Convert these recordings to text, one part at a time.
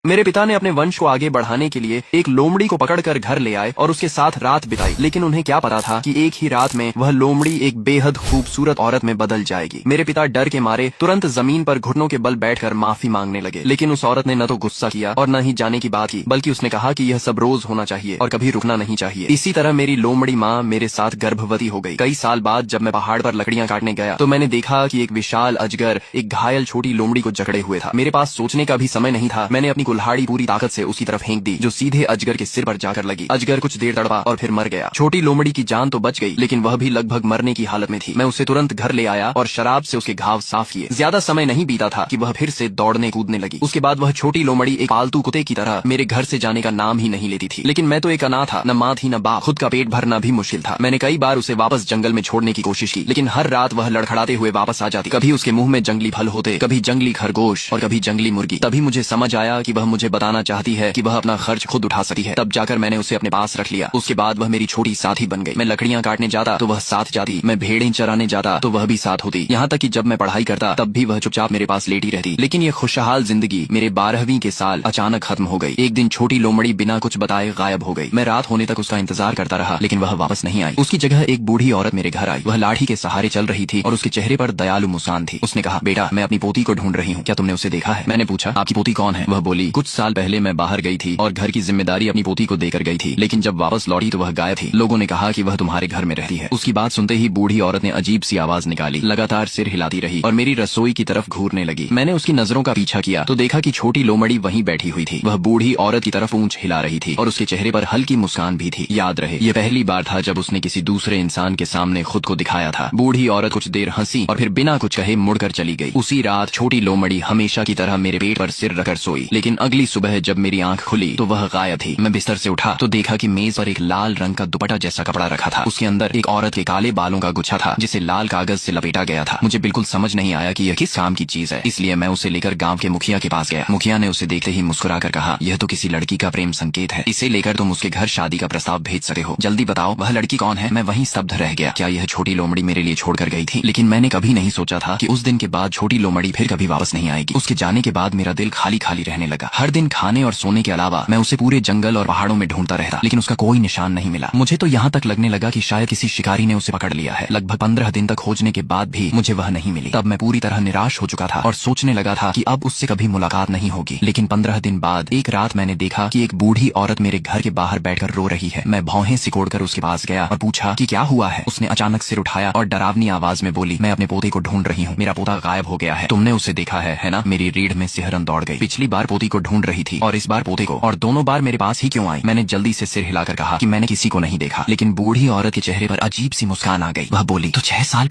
मेरे पिता ने अपने वंश को आगे बढ़ाने के लिए एक लोमड़ी को पकड़कर घर ले आए और उसके साथ रात बिताई, लेकिन उन्हें क्या पता था कि एक ही रात में वह लोमड़ी एक बेहद खूबसूरत औरत में बदल जाएगी। मेरे पिता डर के मारे तुरंत जमीन पर घुटनों के बल बैठकर माफी मांगने लगे, लेकिन उस औरत ने न तो गुस्सा किया और न ही जाने की बात की, बल्कि उसने कहा कि यह सब रोज होना चाहिए और कभी रुकना नहीं चाहिए। इसी तरह मेरी लोमड़ी माँ मेरे साथ गर्भवती हो गई। कई साल बाद जब मैं पहाड़ पर लकड़ियां काटने गया तो मैंने देखा कि एक विशाल अजगर एक घायल छोटी लोमड़ी को जकड़े हुए था। मेरे पास सोचने का भी समय नहीं था। मैंने अपनी कुल्हाड़ी पूरी ताकत से उसकी तरफ फेंक दी, जो सीधे अजगर के सिर पर जाकर लगी। अजगर कुछ देर तड़पा और फिर मर गया। छोटी लोमड़ी की जान तो बच गई, लेकिन वह भी लगभग मरने की हालत में थी। मैं उसे तुरंत घर ले आया और शराब से उसके घाव साफ किए। ज्यादा समय नहीं बीता था कि वह फिर से दौड़ने कूदने लगी। उसके बाद वह छोटी लोमड़ी एक पालतू कुत्ते की तरह मेरे घर से जाने का नाम ही नहीं लेती थी। लेकिन मैं तो एक अनाथ था, न माँ थी न बाप। खुद का पेट भरना भी मुश्किल था। मैंने कई बार उसे वापस जंगल में छोड़ने की कोशिश की, लेकिन हर रात वह लड़खड़ाते हुए वापस आ जाती। कभी उसके मुंह में जंगली फल होते, कभी जंगली खरगोश और कभी जंगली मुर्गी। तभी मुझे समझ आया कि वह मुझे बताना चाहती है कि वह अपना खर्च खुद उठा सकती है। तब जाकर मैंने उसे अपने पास रख लिया। उसके बाद वह मेरी छोटी साथी बन गई। मैं लकड़ियां काटने जाता तो वह साथ जाती, मैं भेड़ें चराने जाता तो वह भी साथ होती। यहाँ तक कि जब मैं पढ़ाई करता तब भी वह चुपचाप मेरे पास लेटी रहती। लेकिन ये खुशहाल जिंदगी मेरे 12वीं के साल अचानक खत्म हो गई। एक दिन छोटी लोमड़ी बिना कुछ बताए गायब हो गई। मैं रात होने तक उसका इंतजार करता रहा, लेकिन वह वापस नहीं आई। उसकी जगह एक बूढ़ी औरत मेरे घर आई। वह लाठी के सहारे चल रही थी और उसके चेहरे पर दयालु मुस्कान थी। उसने कहा, बेटा, मैं अपनी पोती को ढूंढ रही हूँ, क्या तुमने उसे देखा है? मैंने पूछा, आपकी पोती कौन है? वह बोली, कुछ साल पहले मैं बाहर गई थी और घर की जिम्मेदारी अपनी पोती को देकर गई थी, लेकिन जब वापस लौटी तो वह गायब थी। लोगों ने कहा कि वह तुम्हारे घर में रहती है। उसकी बात सुनते ही बूढ़ी औरत ने अजीब सी आवाज निकाली, लगातार सिर हिलाती रही और मेरी रसोई की तरफ घूरने लगी। मैंने उसकी नजरों का पीछा किया तो देखा कि छोटी लोमड़ी वहीं बैठी हुई थी। वह बूढ़ी औरत की तरफ पूंछ हिला रही थी और उसके चेहरे पर हल्की मुस्कान भी थी। याद रहे, ये पहली बार था जब उसने किसी दूसरे इंसान के सामने खुद को दिखाया था। बूढ़ी औरत कुछ देर हंसी और फिर बिना कुछ कहे मुड़कर चली गई। उसी रात छोटी लोमड़ी हमेशा की तरह मेरे पेट पर सिर रखकर सोई, लेकिन अगली सुबह जब मेरी आंख खुली तो वह गायब थी। मैं बिस्तर से उठा तो देखा कि मेज पर एक लाल रंग का दुपट्टा जैसा कपड़ा रखा था। उसके अंदर एक औरत के काले बालों का गुच्छा था, जिसे लाल कागज से लपेटा गया था। मुझे बिल्कुल समझ नहीं आया कि यह किस काम की चीज है, इसलिए मैं उसे लेकर गांव के मुखिया के पास गया। मुखिया ने उसे देखते ही मुस्कुराकर कहा, यह तो किसी लड़की का प्रेम संकेत है, इसे लेकर तुम उसके घर शादी का प्रस्ताव भेज सकते हो। जल्दी बताओ, वह लड़की कौन है? मैं वहीं स्तब्ध रह गया। क्या यह छोटी लोमड़ी मेरे लिए छोड़कर गई थी? लेकिन मैंने कभी नहीं सोचा था कि उस दिन के बाद छोटी लोमड़ी फिर कभी वापस नहीं आएगी। उसके जाने के बाद मेरा दिल खाली खाली रहने लगा। हर दिन खाने और सोने के अलावा मैं उसे पूरे जंगल और पहाड़ों में ढूंढता रहता, लेकिन उसका कोई निशान नहीं मिला। मुझे तो यहाँ तक लगने लगा कि शायद किसी शिकारी ने उसे पकड़ लिया है। लगभग 15 दिन तक खोजने के बाद भी मुझे वह नहीं मिली। तब मैं पूरी तरह निराश हो चुका था और सोचने लगा था कि अब उससे कभी मुलाकात नहीं होगी। लेकिन 15 दिन बाद एक रात मैंने देखा कि एक बूढ़ी औरत मेरे घर के बाहर बैठकर रो रही है। मैं भौहें सिकोड़कर उसके पास गया और पूछा कि क्या हुआ है। उसने अचानक सिर उठाया और डरावनी आवाज में बोली, मैं अपने पोते को ढूंढ रही हूँ, मेरा पोता गायब हो गया है। तुमने उसे देखा है ना? मेरी रीढ़ में सिहरन दौड़ गई। पिछली बार पोती को ढूंढ रही थी और इस बार पोते को, और दोनों बार मेरे पास ही क्यों आई? मैंने जल्दी से सिर हिलाकर कहा कि मैंने किसी को नहीं देखा। लेकिन बूढ़ी औरत के चेहरे पर अजीब सी मुस्कान आ गई। वह बोली, तो 6 साल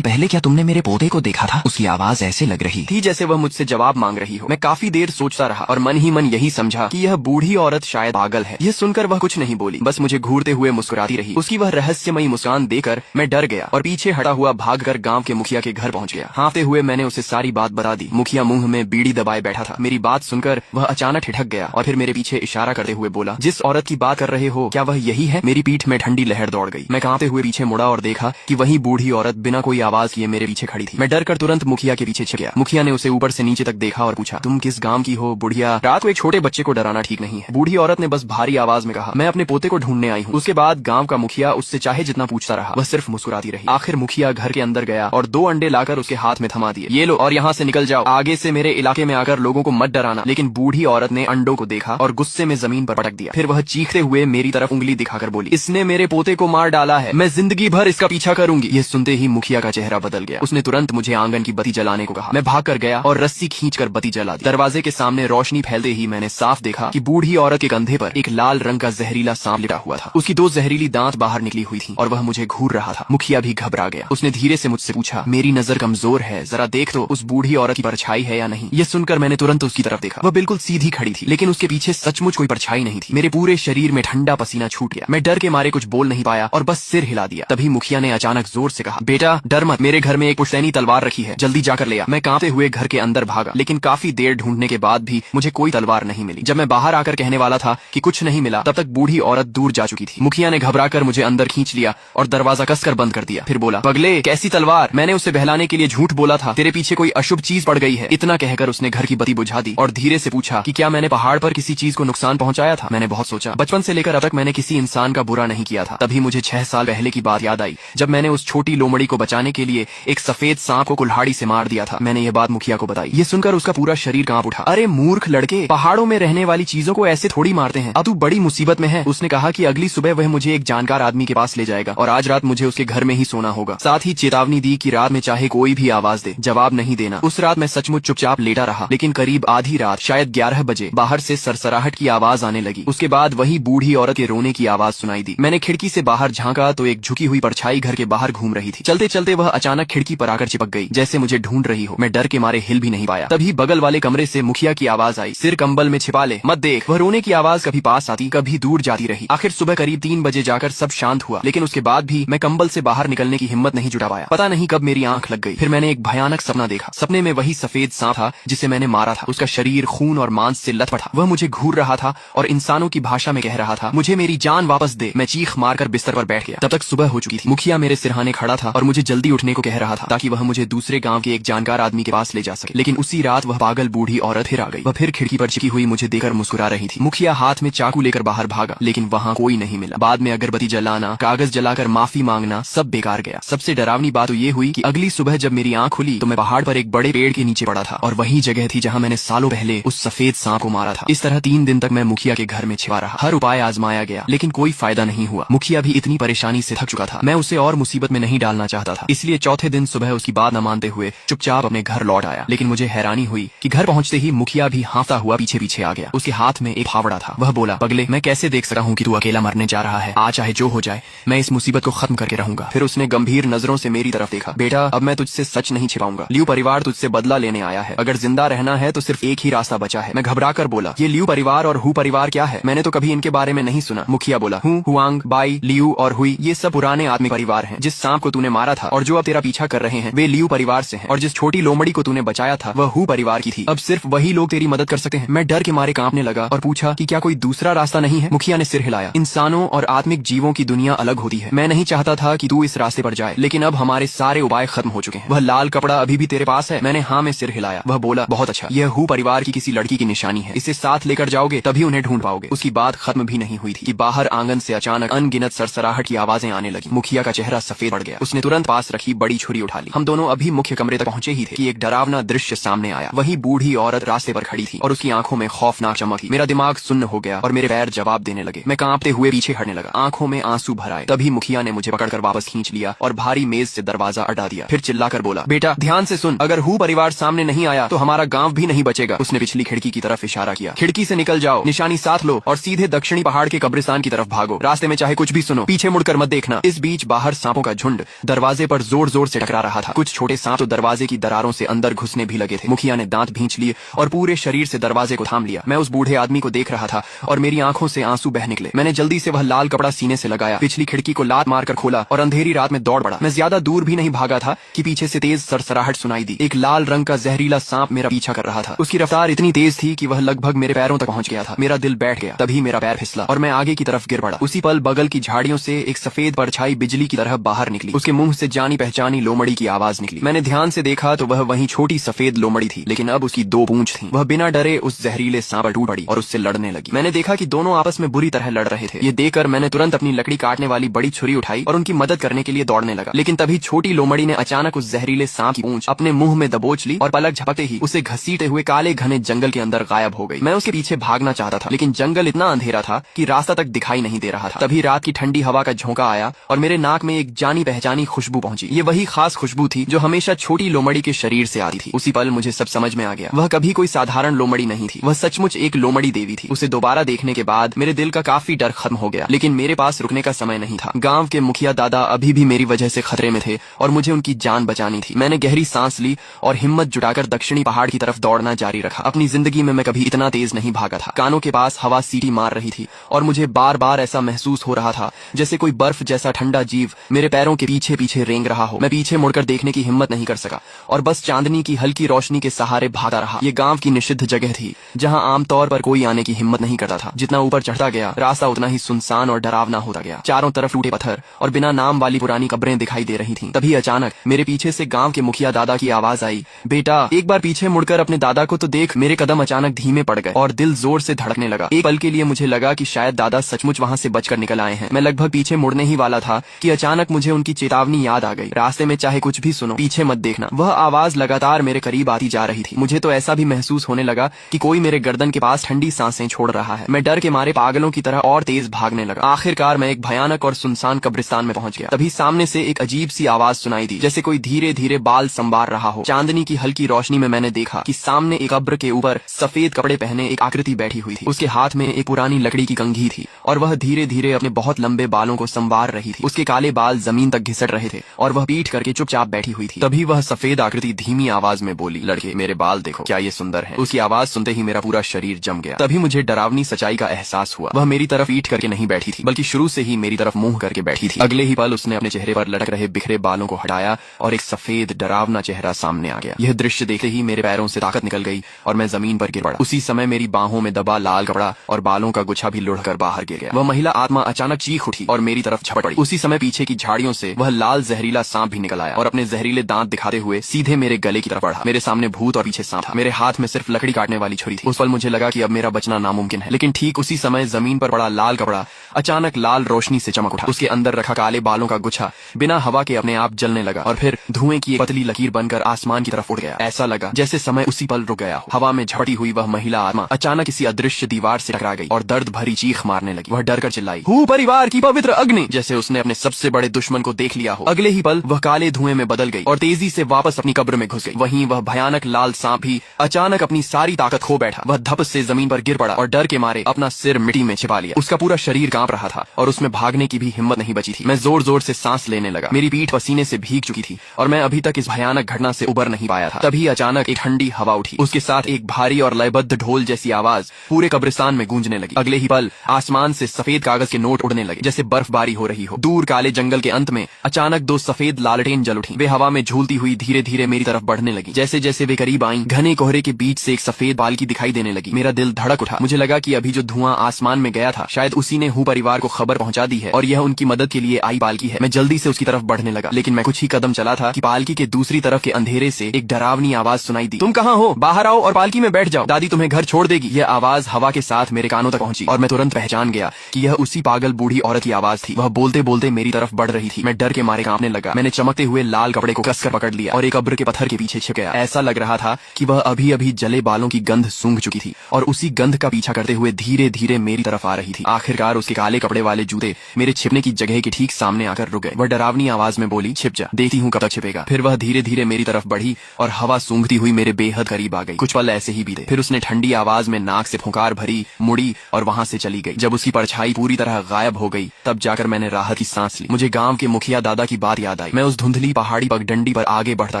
पहले क्या तुमने मेरे पोते को देखा था? उसकी आवाज ऐसे लग रही थी जैसे वह मुझसे जवाब मांग रही हो। मैं काफी देर सोचता रहा और मन ही मन यही समझा कि यह बूढ़ी औरत शायद पागल है। यह सुनकर वह कुछ नहीं बोली, बस मुझे घूरते हुए मुस्कुराती रही। उसकी वह रहस्यमयी मुस्कान देखकर मैं डर गया और पीछे हटा हुआ भागकर गांव के मुखिया के घर पहुंच गया। हाँफते हुए मैंने उसे सारी बात बता दी। मुखिया मुंह में बीड़ी दबाए बैठा था। मेरी बात सुनकर वह अचानक ठिठक गया और फिर मेरे पीछे इशारा करते हुए बोला, जिस औरत की बात कर रहे हो क्या वह यही है? मेरी पीठ में ठंडी लहर दौड़ गई। मैं कांपते हुए पीछे मुड़ा और देखा कि वही बूढ़ी औरत बिना कोई आवाज किए मेरे पीछे खड़ी थी। मैं डर कर तुरंत मुखिया के पीछे छिप गया। मुखिया ने उसे ऊपर से नीचे तक देखा और पूछा, तुम किस गांव की हो बुढ़िया? रात को एक छोटे बच्चे को डराना ठीक नहीं है। बूढ़ी औरत ने बस भारी आवाज में कहा, मैं अपने पोते को ढूंढने आई हूँ। उसके बाद गांव का मुखिया उससे चाहे जितना पूछता रहा, वह सिर्फ मुस्कुराती रही। आखिर मुखिया घर के अंदर गया और 2 अंडे लाकर उसके हाथ में थमा दिए। ये लो और यहाँ से निकल जाओ, आगे से मेरे इलाके में आकर लोगों को मत डराना। लेकिन बूढ़ी औरत ने अंडों को देखा और गुस्से में जमीन पर पटक दिया। फिर वह चीखते हुए मेरी तरफ उंगली दिखाकर बोली, इसने मेरे पोते को मार डाला है, मैं जिंदगी भर इसका पीछा करूंगी। ये सुनते ही मुखिया का चेहरा बदल गया। उसने तुरंत मुझे आंगन की बत्ती जलाने को कहा। मैं भागकर गया और रस्सी खींचकर बत्ती जला दी। दरवाजे के सामने रोशनी फैलते ही मैंने साफ देखा कि बूढ़ी औरत के कंधे पर एक लाल रंग का जहरीला सांप लिटा हुआ था। उसकी 2 जहरीली दांत बाहर निकली हुई थी और वह मुझे घूर रहा था। मुखिया भी घबरा गया। उसने धीरे से मुझसे पूछा, मेरी नजर कमजोर है, जरा देख तो उस बूढ़ी औरत की परछाई है या नहीं। ये सुनकर मैंने तुरंत उसकी तरफ देखा। वह बिल्कुल सीधी खड़ी थी, लेकिन उसके पीछे सचमुच कोई परछाई नहीं थी। मेरे पूरे शरीर में ठंडा पसीना छूट गया। मैं डर के मारे कुछ बोल नहीं पाया और बस सिर हिला दिया। तभी मुखिया ने अचानक जोर से कहा, बेटा डर मत, मेरे घर में एक पुश्तैनी तलवार रखी है, जल्दी जाकर ले आ। मैं कांपते हुए घर के अंदर भागा, लेकिन काफी देर ढूंढने के बाद भी मुझे कोई तलवार नहीं मिली। जब मैं बाहर आकर कहने वाला था कि कुछ नहीं मिला, तब तक बूढ़ी औरत दूर जा चुकी थी। मुखिया ने घबराकर मुझे अंदर खींच लिया और दरवाजा कसकर बंद कर दिया। फिर बोला, पगले कैसी तलवार? मैंने उसे बहलाने के लिए झूठ बोला था, तेरे पीछे कोई अशुभ चीज पड़ गई है। इतना कहकर उसने घर की बत्ती बुझा दी और धीरे से पूछा कि क्या मैंने पहाड़ पर किसी चीज को नुकसान पहुंचाया था। मैंने बहुत सोचा, बचपन से लेकर अब तक मैंने किसी इंसान का बुरा नहीं किया था। तभी मुझे 6 साल पहले की बात याद आई, जब मैंने उस छोटी लोमड़ी को बचाने के लिए एक सफेद सांप को कुल्हाड़ी से मार दिया था। मैंने ये बात मुखिया को बताई। ये सुनकर उसका पूरा शरीर कांप उठा। अरे मूर्ख लड़के, पहाड़ों में रहने वाली चीजों को ऐसे थोड़ी मारते हैं, अब तू बड़ी मुसीबत में है। उसने कहा कि अगली सुबह वह मुझे एक जानकार आदमी के पास ले जाएगा और आज रात मुझे उसके घर में ही सोना होगा। साथ ही चेतावनी दी कि रात में चाहे कोई भी आवाज दे, जवाब नहीं देना। उस रात मैं सचमुच चुपचाप लेटा रहा, लेकिन करीब आधी रात, शायद 11 बजे, बाहर से सरसराहट की आवाज आने लगी। उसके बाद वही बूढ़ी औरत के रोने की आवाज सुनाई दी। मैंने खिड़की से बाहर झांका तो एक झुकी हुई परछाई घर के बाहर घूम रही थी। चलते चलते वह अचानक खिड़की पर आकर चिपक गई, जैसे मुझे ढूंढ रही हो। मैं डर के मारे हिल भी नहीं पाया। तभी बगल वाले कमरे से मुखिया की आवाज आई, सिर कंबल में छिपा ले, मत देख। वह रोने की आवाज कभी पास आती, कभी दूर जाती रही। आखिर सुबह करीब 3 बजे जाकर सब शांत हुआ, लेकिन उसके बाद भी मैं कंबल से बाहर निकलने की हिम्मत नहीं जुटा पाया। पता नहीं कब मेरी आंख लग गई। फिर मैंने एक भयानक सपना देखा। सपने में वही सफेद सांप था जिसे मैंने मारा था। उसका शरीर खून और मांस से लथपथ था। वह मुझे घूर रहा था और इंसानों की भाषा में कह रहा था, मुझे मेरी जान वापस दे। मैं चीख मारकर बिस्तर पर बैठ गया। तब तक सुबह हो चुकी थी। मुखिया मेरे सिरहाने खड़ा था और मुझे जल्दी उठने को कह रहा था ताकि वह मुझे दूसरे गांव के एक जानकार आदमी के पास ले जा सके। लेकिन उसी रात वह पागल बूढ़ी औरत फिर आ गई। वह फिर खिड़की पर चिपकी हुई मुझे देकर मुस्कुरा रही थी। मुखिया हाथ में चाकू लेकर बाहर भागा, लेकिन वहाँ कोई नहीं मिला। बाद में अगरबत्ती जलाना, कागज जलाकर माफी मांगना, सब बेकार गया। सबसे डरावनी बात तो ये हुई कि अगली सुबह जब मेरी आंख खुली तो मैं पहाड़ पर एक बड़े पेड़ के नीचे पड़ा था और वही जगह थी जहाँ मैंने सालों पहले उस सफेद सांप को मारा था। इस तरह 3 दिन तक मैं मुखिया के घर में छिपा रहा। हर उपाय आजमाया गया, लेकिन कोई फायदा नहीं हुआ। मुखिया भी इतनी परेशानी से थक चुका था। मैं उसे और मुसीबत में नहीं डालना चाहता था, इसलिए चौथे दिन सुबह उसकी बात न मानते हुए चुपचाप अपने घर लौट आया। लेकिन मुझे हैरानी हुई कि घर पहुंचते ही मुखिया भी हाँफता हुआ पीछे पीछे आ गया। उसके हाथ में एक फावड़ा था। वह बोला, पगले, मैं कैसे देख सकता हूँ कि तू अकेला मरने जा रहा है। आज चाहे जो हो जाए, मैं इस मुसीबत को खत्म करके रहूंगा। फिर उसने गंभीर नजरों से मेरी तरफ देखा। बेटा, अब मैं तुझसे सच नहीं छिपाऊंगा। लियू परिवार तुझसे बदला लेने आया है। अगर जिंदा रहना है तो सिर्फ एक ही रास्ता बचा है। मैं घबरा कर बोला, ये लियू परिवार और हु परिवार क्या है? मैंने तो कभी इनके बारे में नहीं सुना। मुखिया बोला, हु, हुआंग, बाई, लियू और हुई, ये सब पुराने आदमी परिवार हैं। जिस सांप को तूने मारा था और जो अब तेरा पीछा कर रहे हैं, वे लियू परिवार से हैं। और जिस छोटी लोमड़ी को तूने बचाया था, वह हु परिवार की थी। अब सिर्फ वही लोग तेरी मदद कर सकते हैं। मैं डर के मारे कांपने लगा और पूछा कि क्या कोई दूसरा रास्ता नहीं है? मुखिया ने सिर हिलाया। इंसानों और आत्मिक जीवों की दुनिया अलग होती है। मैं नहीं चाहता था कि तू इस रास्ते पर जाए, लेकिन अब हमारे सारे उपाय खत्म हो चुके हैं। वह लाल कपड़ा अभी भी तेरे पास है? मैंने हाँ में सिर हिलाया। वह बोला, बहुत अच्छा, यह हु परिवार की किसी लड़की की निशानी है। इसे साथ लेकर जाओगे तभी उन्हें ढूंढ पाओगे। उसकी बात खत्म भी नहीं हुई थी कि बाहर आंगन से अचानक अनगिनत सरसराहट की आवाजें आने लगी। मुखिया का चेहरा सफेद पड़ गया। उसने तुरंत पास रखी बड़ी छुरी उठा ली। हम दोनों अभी मुख्य कमरे तक पहुंचे ही थे कि एक डरावना दृश्य सामने आया। वही बूढ़ी औरत रास्ते पर खड़ी थी और उसकी आंखों में खौफनाक चमक थी। मेरा दिमाग सुन्न हो गया और मेरे पैर जवाब देने लगे। मैं कांपते हुए पीछे हटने लगा। आंखों में आंसू भर आए। तभी मुखिया ने मुझे पकड़कर वापस खींच लिया और भारी मेज से दरवाजा अड़ा दिया। फिर चिल्लाकर बोला, बेटा ध्यान से सुन, अगर हु परिवार सामने नहीं आया तो हमारा गांव भी नहीं बचेगा। उसने पिछली खिड़की की तरफ इशारा किया। खिड़की से निकल जाओ, निशानी साथ लो और सीधे दक्षिणी पहाड़ के कब्रिस्तान की तरफ भागो। रास्ते में चाहे कुछ भी सुनो, पीछे मुड़कर मत देखना। इस बीच बाहर सांपों का झुंड दरवाजे पर जोर जोर से टकरा रहा था। कुछ छोटे सांप तो दरवाजे की दरारों से अंदर घुसने भी लगे थे। मुखिया ने दांत भींच लिए और पूरे शरीर से दरवाजे को थाम लिया। मैं उस बूढ़े आदमी को देख रहा था और मेरी आंखों से आंसू बह निकले। मैंने जल्दी से वह लाल कपड़ा सीने से लगाया, पिछली खिड़की को लात मारकर खोला और अंधेरी रात में दौड़ पड़ा। मैं ज्यादा दूर भी नहीं भागा था कि पीछे से तेज सरसराहट सुनाई दी। एक लाल रंग का जहरीला सांप मेरा पीछा कर रहा था। उसकी रफ्तार इतनी तेज थी कि वह लगभग मेरे पैरों तक पहुंच गया था। मेरा दिल बैठ गया। तभी मेरा पैर फिसला और मैं आगे की तरफ गिर पड़ा। उसी पल बगल की झाड़ियों से एक सफेद परछाई बिजली की तरह बाहर निकली। उसके मुंह से जानी पहचानी लोमड़ी की आवाज निकली। मैंने ध्यान से देखा तो वह वही छोटी सफेद लोमड़ी थी, लेकिन अब उसकी 2 पूंछ थी। वह बिना डरे उस जहरीले सांप पर टूट पड़ी और उससे लड़ने लगी। मैंने देखा कि दोनों आपस में बुरी तरह लड़ रहे थे। ये देखकर मैंने तुरंत अपनी लकड़ी काटने वाली बड़ी छुरी उठाई और उनकी मदद करने के लिए दौड़ने लगा। लेकिन तभी छोटी लोमड़ी ने अचानक उस जहरीले सांप की पूंछ अपने मुंह में दबोच ली और पलक झपकते ही उसे घसीटे हुए काले घने जंगल के अंदर गायब हो गई। मैं उसके पीछे भागना चाहता था, लेकिन जंगल इतना अंधेरा था कि रास्ता तक दिखाई नहीं दे रहा था। तभी रात की ठंडी हवा का झोंका आया और मेरे नाक में एक जानी पहचानी खुशबू पहुंची। ये वही खास खुशबू थी जो हमेशा छोटी लोमड़ी के शरीर से आती थी। उसी पल मुझे सब समझ में आ गया। वह कभी कोई साधारण लोमड़ी नहीं थी, वह सचमुच एक लोमड़ी देवी थी। उसे दोबारा देखने के बाद मेरे दिल का काफी डर खत्म हो गया, लेकिन मेरे पास रुकने का समय नहीं था। गांव के मुखिया दादा अभी भी मेरी वजह से खतरे में थे और मुझे उनकी जान बचानी थी। मैंने गहरी सांस ली और हिम्मत जुटाकर दक्षिणी पहाड़ की तरफ दौड़ना जारी रखा। अपनी जिंदगी में मैं कभी इतना तेज नहीं भागा था। कानों के पास हवा सीटी मार रही थी और मुझे बार बार ऐसा महसूस हो रहा था जैसे कोई बर्फ जैसा ठंडा जीव मेरे पैरों के पीछे पीछे रेंग रहा हो। मैं पीछे मुड़कर देखने की हिम्मत नहीं कर सका और बस चांदनी की हल्की रोशनी के सहारे भागा रहा। ये गांव की निषिद्ध जगह थी जहां आमतौर पर कोई आने की हिम्मत नहीं करता था। जितना ऊपर चढ़ता गया रास्ता उतना ही सुनसान और डरावना होता गया। चारों तरफ टूटे पत्थर और बिना नाम वाली पुरानी कब्रें दिखाई दे रही थीं। तभी अचानक मेरे पीछे से गांव के मुखिया दादा की आवाज आई, बेटा एक बार पीछे मुड़कर अपने दादा को तो देख देख मेरे कदम अचानक धीमे पड़ गए और दिल जोर से धड़कने लगा। एक पल के लिए मुझे लगा कि शायद दादा सचमुच वहाँ से बचकर निकल आए हैं। मैं लगभग पीछे मुड़ने ही वाला था कि अचानक मुझे उनकी चेतावनी याद आ गई, रास्ते में चाहे कुछ भी सुनो, पीछे मत देखना। वह आवाज लगातार मेरे करीब आती जा रही थी। मुझे तो ऐसा भी महसूस होने लगा कि कोई मेरे गर्दन के पास ठंडी सांसें छोड़ रहा है। मैं डर के मारे पागलों की तरह और तेज भागने लगा। आखिरकार मैं एक भयानक और सुनसान कब्रिस्तान में पहुंच गया। तभी सामने से एक अजीब सी आवाज सुनाई दी, जैसे कोई धीरे धीरे बाल संवार रहा हो। चांदनी की हल्की रोशनी में मैंने देखा कि सामने एक कब्र के ऊपर सफेद कपड़े पहने एक आकृति बैठी हुई थी। उसके हाथ में एक पुरानी लकड़ी की कंघी थी और वह धीरे धीरे अपने बहुत लंबे बालों को संवार रही थी। उसके काले बाल जमीन तक घिसट रहे थे और वह पीठ करके चुपचाप बैठी हुई थी। तभी वह सफेद आकृति धीमी आवाज में बोली, लड़के मेरे बाल देखो, क्या ये सुंदर है? उसकी आवाज सुनते ही मेरा पूरा शरीर जम गया। तभी मुझे डरावनी सच्चाई का एहसास हुआ। वह मेरी तरफ पीठ करके नहीं बैठी थी, बल्कि शुरू से ही मेरी तरफ मुंह करके बैठी थी। अगले ही पल उसने अपने चेहरे पर लटक रहे बिखरे बालों को हटाया और एक सफेद डरावना चेहरा सामने आ गया। यह दृश्य देखते ही मेरे पैरों से ताकत निकल गई और मैं जमीन पर गिर पड़ा। उसी समय मेरी बाहों में दबा लाल कपड़ा और बालों का गुच्छा भी लुढ़कर बाहर गिर गया। वह महिला आत्मा अचानक चीख उठी और मेरी तरफ झपट पड़ी। उसी समय पीछे की झाड़ियों से वह लाल जहरीला सांप भी निकल आया और अपने जहरीले दांत दिखाते हुए सीधे मेरे गले की तरफ बढ़ा। मेरे सामने भूत और पीछे सांप था। मेरे हाथ में सिर्फ लकड़ी काटने वाली छुरी थी। उस पल मुझे लगा कि अब मेरा बचना नामुमकिन है। लेकिन ठीक उसी समय जमीन पर पड़ा लाल कपड़ा अचानक लाल रोशनी से चमक उठा। उसके अंदर रखा काले बालों का गुच्छा बिना हवा के अपने आप जलने लगा और फिर धुएं की एक पतली लकीर बनकर आसमान की तरफ उड़ गया। ऐसा लगा जैसे समय उसी पल रुक गया हो। हवा में झपटी हुई वह महिला आत्मा अचानक किसी अदृश्य दीवार से टकरा गई और दर्द भरी चीख मारने लगी। वह डरकर चिल्लाई, हूँ परिवार की पवित्र अग्नि, जैसे उसने अपने सबसे बड़े दुश्मन को देख लिया हो। अगले ही पल वह काले धुएं में बदल गई और तेजी से वापस अपनी कब्र में घुस गई। वहीं वह भयानक लाल सांप भी अचानक अपनी सारी ताकत खो बैठा। वह धप से जमीन पर गिर पड़ा और डर के मारे अपना सिर मिट्टी में छिपा लिया। उसका पूरा शरीर कांप रहा था और उसमें भागने की भी हिम्मत नहीं बची थी। मैं जोर जोर से सांस लेने लगा। मेरी पीठ पसीने से भीग चुकी थी और मैं अभी तक इस भयानक घटना से उबर नहीं पाया था। तभी अचानक एक ठंडी हवा उठी। उसके साथ एक भारी और लयबद्ध ढोल जैसी आवाज पूरे कब्रिस्तान में गूंजने लगी। अगले ही पल आसमान से सफेद कागज के नोट उड़ने लगे, जैसे बर्फबारी हो रही हो। दूर काले जंगल के अंत में अचानक दो सफेद लालटेन जल उठी। वे हवा में झूलती हुई धीरे धीरे मेरी तरफ बढ़ने लगी। जैसे जैसे वे करीब आईं, घने कोहरे के बीच से एक सफेद बालकी दिखाई देने लगी। मेरा दिल धड़क उठा। मुझे लगा कि अभी जो धुआं आसमान में गया था शायद उसी ने हूँ परिवार को खबर पहुंचा दी है और यह उनकी मदद के लिए आई बालकी है। मैं जल्दी से उसकी तरफ बढ़ने लगा, लेकिन मैं कुछ ही कदम चला था कि पालकी के दूसरी तरफ के अंधेरे से एक डरावनी आवाज सुनाई दी, तुम कहाँ हो? बाहर आओ और पालकी में बैठ जाओ, दादी तुम्हें घर छोड़ देगी। यह आवाज हवा के साथ मेरे कानों तक पहुंची और मैं तुरंत पहचान गया कि यह उसी पागल बूढ़ी औरत की आवाज थी। वह बोलते बोलते मेरी तरफ बढ़ रही थी। मैं डर के मारे कांपने लगा। मैंने चमकते हुए लाल कपड़े को कसकर पकड़ लिया और एक कब्र के पत्थर के पीछे छिप गया। ऐसा लग रहा था कि वह अभी अभी जले बालों की गंध सूंघ चुकी थी और उसी गंध का पीछा करते हुए धीरे धीरे मेरी तरफ आ रही थी। आखिरकार उसके काले कपड़े वाले जूते मेरे छिपने की जगह के ठीक सामने आकर रुक गए। वह डरावनी आवाज में बोली, छिप जा, देखती हूँ कब तक छिपेगा। फिर वह धीरे धीरे मेरी तरफ बढ़ी और हवा सूंघती हुई मेरे बेहद करीब आ गई। कुछ पल ऐसे ही बीते। फिर उसने ठंडी आवाज में नाक से फुंकार भरी, मुड़ी और वहां से चली गई। जब उसकी परछाई पूरी तरह गायब हो गई तब जाकर मैंने राहत की सांस ली। मुझे गांव के मुखिया दादा की बात याद आई। मैं उस धुंधली पहाड़ी पगडंडी पर आगे बढ़ता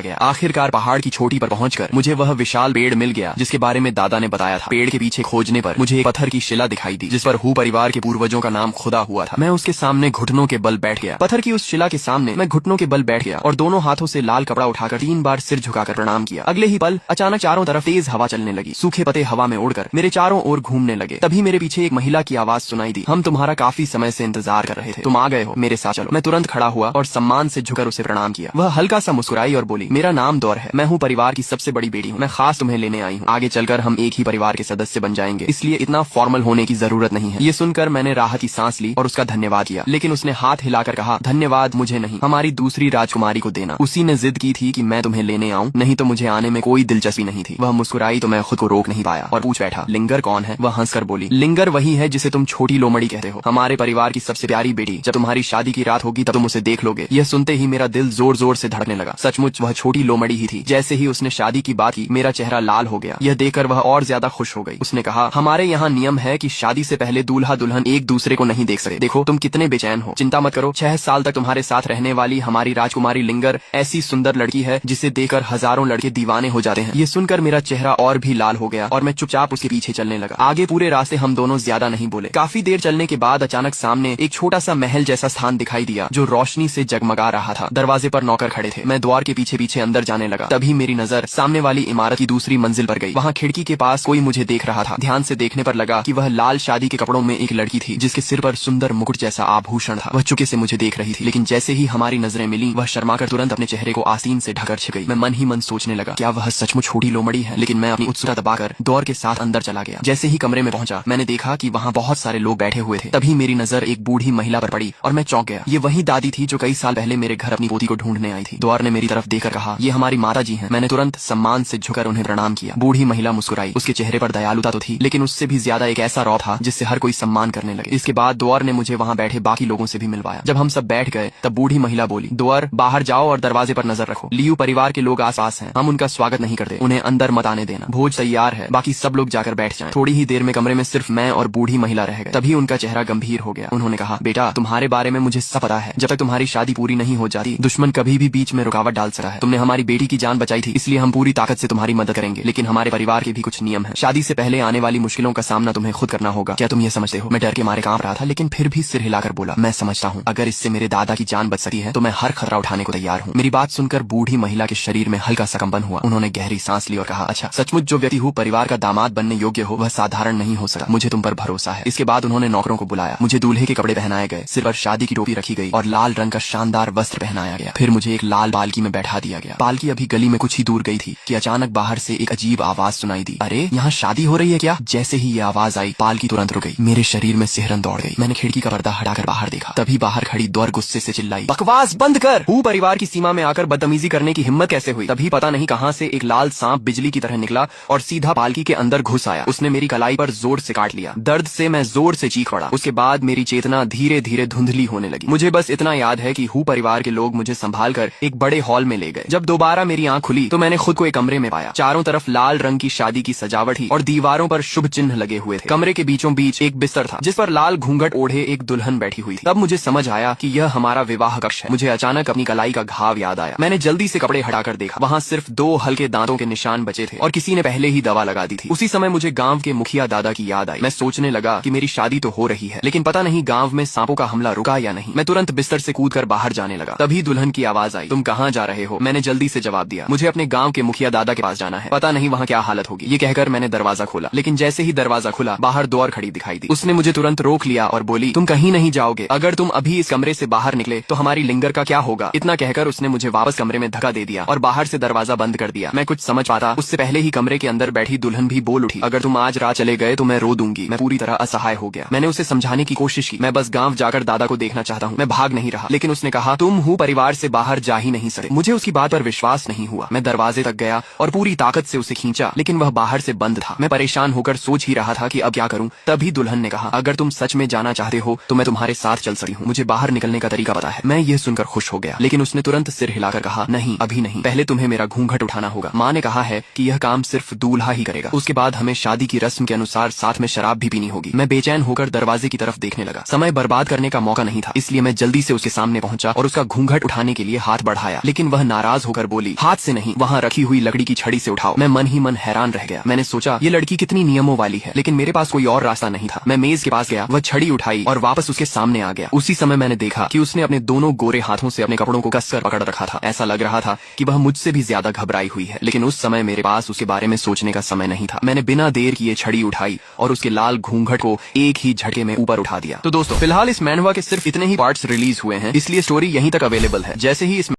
गया। आखिरकार पहाड़ की चोटी पर पहुंचकर मुझे वह विशाल पेड़ मिल गया जिसके बारे में दादा ने बताया था। पेड़ के पीछे खोजने पर मुझे एक पत्थर की शिला दिखाई दी जिस पर हूँ परिवार के पूर्वजों का नाम खुदा हुआ था। मैं उसके सामने घुटनों के बल बैठ गया। पत्थर की उस शिला के सामने मैं घुटनों के बल बैठ गया और दोनों हाथों से लाल कपड़ा उठाकर 3 बार सिर झुकाकर प्रणाम किया। अगले ही पल अचानक चारों तरफ तेज हवा चलने लगी। सूखे पत्ते हवा में उड़कर मेरे चारों ओर घूमने लगे। तभी मेरे पीछे एक महिला की आवाज सुनाई दी, हम तुम्हारा काफी समय से इंतजार कर रहे थे, तुम आ गए हो, मेरे साथ चलो। मैं तुरंत खड़ा हुआ और सम्मान से झुकर उसे प्रणाम किया। वह हल्का सा मुस्कुराई और बोली, मेरा नाम दौर है, मैं हूँ परिवार की सबसे बड़ी बेटी हूँ, मैं खास तुम्हें लेने आई हूँ। आगे चलकर हम एक ही परिवार के सदस्य बन जाएंगे, इसलिए इतना फॉर्मल होने की जरूरत नहीं है। ये सुनकर मैंने राहत की सांस ली और उसका धन्यवाद किया, लेकिन उसने हाथ हिलाकर कहा, धन्यवाद मुझे नहीं, हमारी दूसरी राजकुमारी को देना। उसी ने जिद की थी कि मैं तुम्हें लेने आऊं, नहीं तो मुझे आने में कोई दिलचस्पी नहीं थी। वह मुस्कुराई तो मैं खुद को रोक नहीं पाया और पूछ बैठा, लिंगर कौन है? वह हंसकर बोली, लिंगर वही है जिसे तुम छोटी लोमड़ी कहते हो, हमारे परिवार की सबसे प्यारी बेटी। जब तुम्हारी शादी की रात होगी तब तुम उसे देख लोगे। यह सुनते ही मेरा दिल जोर जोर से धड़कने लगा। सचमुच वह छोटी लोमड़ी ही थी। जैसे ही उसने शादी की बात की मेरा चेहरा लाल हो गया। यह देखकर वह और ज्यादा खुश हो गई। उसने कहा, हमारे यहाँ नियम है कि शादी से पहले दूल्हा दुल्हन एक दूसरे को नहीं देख सकते। देखो तुम कितने बेचैन हो, चिंता मत करो, 6 साल तक तुम्हारे साथ रहने वाली हमारी राजकुमारी लिंगर ऐसी सुंदर लड़की है जिसे देखकर हजारों लड़के दीवाने हो जाते हैं। ये सुनकर मेरा चेहरा और भी लाल हो गया और मैं चुपचाप उसके पीछे चलने लगा। आगे पूरे रास्ते हम दोनों ज्यादा नहीं बोले। काफी देर चलने के बाद अचानक सामने एक छोटा सा महल जैसा स्थान दिखाई दिया जो रोशनी से जगमगा रहा था। दरवाजे पर नौकर खड़े थे। मैं द्वार के पीछे पीछे अंदर जाने लगा। तभी मेरी नजर सामने वाली इमारत की दूसरी मंजिल पर गई। वहाँ खिड़की के पास कोई मुझे देख रहा था। ध्यान से देखने पर लगा कि वह लाल शादी के कपड़ों में एक लड़की थी जिसके सिर पर सुंदर मुकुट जैसा आभूषण था। वह चुपके से मुझे देख रही थी, लेकिन जैसे ही हमारी नजरें मिली वह शर्माकर तुरंत अपने चेहरे को आसीन से ढककर छिप गई। मैं मन ही मन सोचने लगा, क्या वह सचमुच छोटी लोमड़ी है? लेकिन लेकिन मैं अपनी उत्सुकता दबाकर दौड़ के साथ अंदर चला गया। जैसे ही कमरे में पहुंचा मैंने देखा कि वहाँ बहुत सारे लोग बैठे हुए थे। तभी मेरी नजर एक बूढ़ी महिला पर पड़ी और मैं चौंक गया। ये वही दादी थी जो कई साल पहले मेरे घर अपनी पोती को ढूंढने आई थी। दौर ने मेरी तरफ देखकर कहा, ये हमारी माता जी हैं। मैंने तुरंत सम्मान से झुककर उन्हें प्रणाम किया। बूढ़ी महिला मुस्कुराई। उसके चेहरे पर दयालुता तो थी, लेकिन उससे भी ज्यादा एक ऐसा रौब था जिससे हर कोई सम्मान करने लगे। इसके बाद दौर ने मुझे वहाँ बैठे बाकी लोगों से भी मिलवाया। जब हम सब बैठ गए तब बूढ़ी महिला बोली, दौर बाहर जाओ और दरवाजे पर नजर रखो। लियू परिवार के लोग आस-पास हैं, हम उनका स्वागत नहीं करते, उन्हें अंदर मत आने देना। भोज तैयार है, बाकी सब लोग जाकर बैठ जाएं। थोड़ी ही देर में कमरे में सिर्फ मैं और बूढ़ी महिला रह गए। तभी उनका चेहरा गंभीर हो गया। उन्होंने कहा, बेटा तुम्हारे बारे में मुझे सब पता है। जब तक तुम्हारी शादी पूरी नहीं हो जाती दुश्मन कभी भी बीच में रुकावट डाल सकता है। तुमने हमारी बेटी की जान बचाई थी, इसलिए हम पूरी ताकत से तुम्हारी मदद करेंगे, लेकिन हमारे परिवार के भी कुछ नियम हैं। शादी से पहले आने वाली मुश्किलों का सामना तुम्हें खुद करना होगा। क्या तुम ये समझते हो? मैं डर के मारे कांप रहा था, लेकिन फिर भी सिर हिलाकर बोला, मैं समझता हूँ। अगर इससे मेरे दादा की जान बच सकती है तो मैं हर खतरा उठाने को तैयार हूँ। मेरी बात सुनकर बूढ़ी महिला के शरीर में हल्का सा कंपन हुआ। उन्होंने गहरी सांस ली और कहा, अच्छा सचमुच जो व्यक्ति परिवार का दामाद बनने योग्य हो वह साधारण नहीं हो सकता। मुझे तुम पर भरोसा है। इसके बाद उन्होंने नौकरों को बुलाया। मुझे दूल्हे के कपड़े पहनाए गए, सिर पर शादी की टोपी रखी गई और लाल रंग का शानदार वस्त्र पहनाया गया। फिर मुझे एक लाल पालकी में बैठा दिया गया। पालकी अभी गली में कुछ ही दूर गई थी कि अचानक बाहर से एक अजीब आवाज सुनाई दी। अरे यहाँ शादी हो रही है क्या? जैसे ही ये आवाज आई पालकी तुरंत रुक गई। मेरे शरीर में सिहरन दौड़ गई। मैंने खिड़की का पर्दा हटाकर बाहर देखा। तभी बाहर खड़ी दौर गुस्से से चिल्लाई, बकवास बंद कर। हूँ परिवार की सीमा में आकर बदतमीजी करने की हिम्मत कैसे हुई? तभी पता नहीं कहाँ से एक लाल सांप बिजली की तरह निकला और सीधा पालकी के अंदर घुस आया। उसने मेरी कलाई पर जोर से काट लिया। दर्द से मैं जोर से चीख पड़ा। उसके बाद मेरी चेतना धीरे धीरे धुंधली होने लगी। मुझे बस इतना याद है कि हूँ परिवार के लोग मुझे संभाल कर एक बड़े हॉल में ले गए। जब दोबारा मेरी आंख खुली तो मैंने खुद को एक कमरे में पाया। चारों तरफ लाल रंग की शादी की सजावट थी और दीवारों पर शुभ चिन्ह लगे हुए थे। कमरे के बीचों बीच एक बिस्तर था जिस पर लाल घूंघट ओढ़े एक दुल्हन बैठी हुई थी। तब मुझे समझ आया कि यह हमारा विवाह कक्ष है। मुझे अचानक अपनी कलाई का घाव याद आया। मैंने जल्दी से कपड़े हटाकर देखा। वहाँ सिर्फ 2 हल्के दांतों के निशान बचे थे और किसी ने पहले ही दवा लगा दी थी। उसी समय मुझे गांव के मुखिया दादा की याद आई। मैं सोचने लगा कि मेरी शादी तो हो रही है, लेकिन पता नहीं गांव में सांपों का हमला रुका या नहीं। मैं तुरंत बिस्तर से कूदकर बाहर जाने लगा। तभी दुल्हन की आवाज आई, तुम कहाँ जा रहे हो? मैंने जल्दी से जवाब दिया, मुझे अपने गांव के मुखिया दादा के पास जाना है, पता नहीं वहाँ क्या हालत होगी। ये कहकर मैंने दरवाजा खोला, लेकिन जैसे ही दरवाजा खुला बाहर दौर खड़ी दिखाई दी। उसने मुझे तुरंत रोक लिया और बोली, तुम कहीं नहीं जाओगे। अगर तुम अभी इस कमरे से बाहर निकले तो हमारी लिंगर का क्या होगा? इतना कहकर उसने मुझे वापस कमरे में धक्का दे दिया और बाहर से दरवाजा बंद कर दिया। मैं कुछ समझ पाता उससे पहले ही कमरे के अंदर बैठी दुल्हन भी बोल उठी, अगर तुम आज रात चले गए तो मैं रो दूंगी। मैं पूरी तरह असहाय हो गया। मैंने उसे समझाने की कोशिश की, मैं बस गांव जाकर दादा को देखना चाहता हूँ, मैं भाग नहीं रहा। लेकिन उसने कहा, तुम हूँ परिवार से बाहर जा ही नहीं सकते। मुझे उसकी बात पर विश्वास नहीं हुआ। मैं दरवाजे तक गया और पूरी ताकत से उसे खींचा, लेकिन वह बाहर से बंद था। मैं परेशान होकर सोच ही रहा था कि अब क्या करूं। तभी दुल्हन ने कहा, अगर तुम सच में जाना चाहते हो तो मैं तुम्हारे साथ चल सकती हूँ, मुझे बाहर निकलने का तरीका पता है। मैं ये सुनकर खुश हो गया, लेकिन उसने तुरंत सिर हिलाकर कहा, नहीं अभी नहीं, पहले तुम्हें मेरा घूंघट उठाना होगा। माँ ने कहा है कि यह काम सिर्फ दूल्हा ही करेगा, उसके बाद हमें शादी की रस्म के अनुसार साथ में शराब भी पीनी होगी। मैं बेचैन होकर दरवाजे की तरफ देखने लगा। समय बर्बाद करने का मौका नहीं था, इसलिए मैं जल्दी से उसके सामने पहुंचा और उसका घूंघट उठाने के लिए हाथ बढ़ाया, लेकिन वह नाराज होकर बोली, हाथ से नहीं, वहाँ रखी हुई लकड़ी की छड़ी से उठाओ। मैं मन ही मन हैरान रह गया। मैंने सोचा ये लड़की कितनी नियमों वाली है, लेकिन मेरे पास कोई और रास्ता नहीं था। मैं मेज के पास गया, वह छड़ी उठाई और वापस उसके सामने आ गया। उसी समय मैंने देखा कि उसने अपने दोनों गोरे हाथों से अपने कपड़ों को कसकर पकड़ रखा था। ऐसा लग रहा था कि वह मुझसे भी ज्यादा घबराई हुई है, लेकिन उस समय मेरे पास उसके बारे में सोचने का समय नहीं था। मैंने बिना देर किए छड़ी उठाई और उसके लाल घूंघट को एक ही झटके में ऊपर उठा दिया। तो दोस्तों फिलहाल इस मैनहवा के सिर्फ इतने ही पार्ट्स रिलीज हुए हैं, इसलिए स्टोरी यहीं तक अवेलेबल है। जैसे ही इस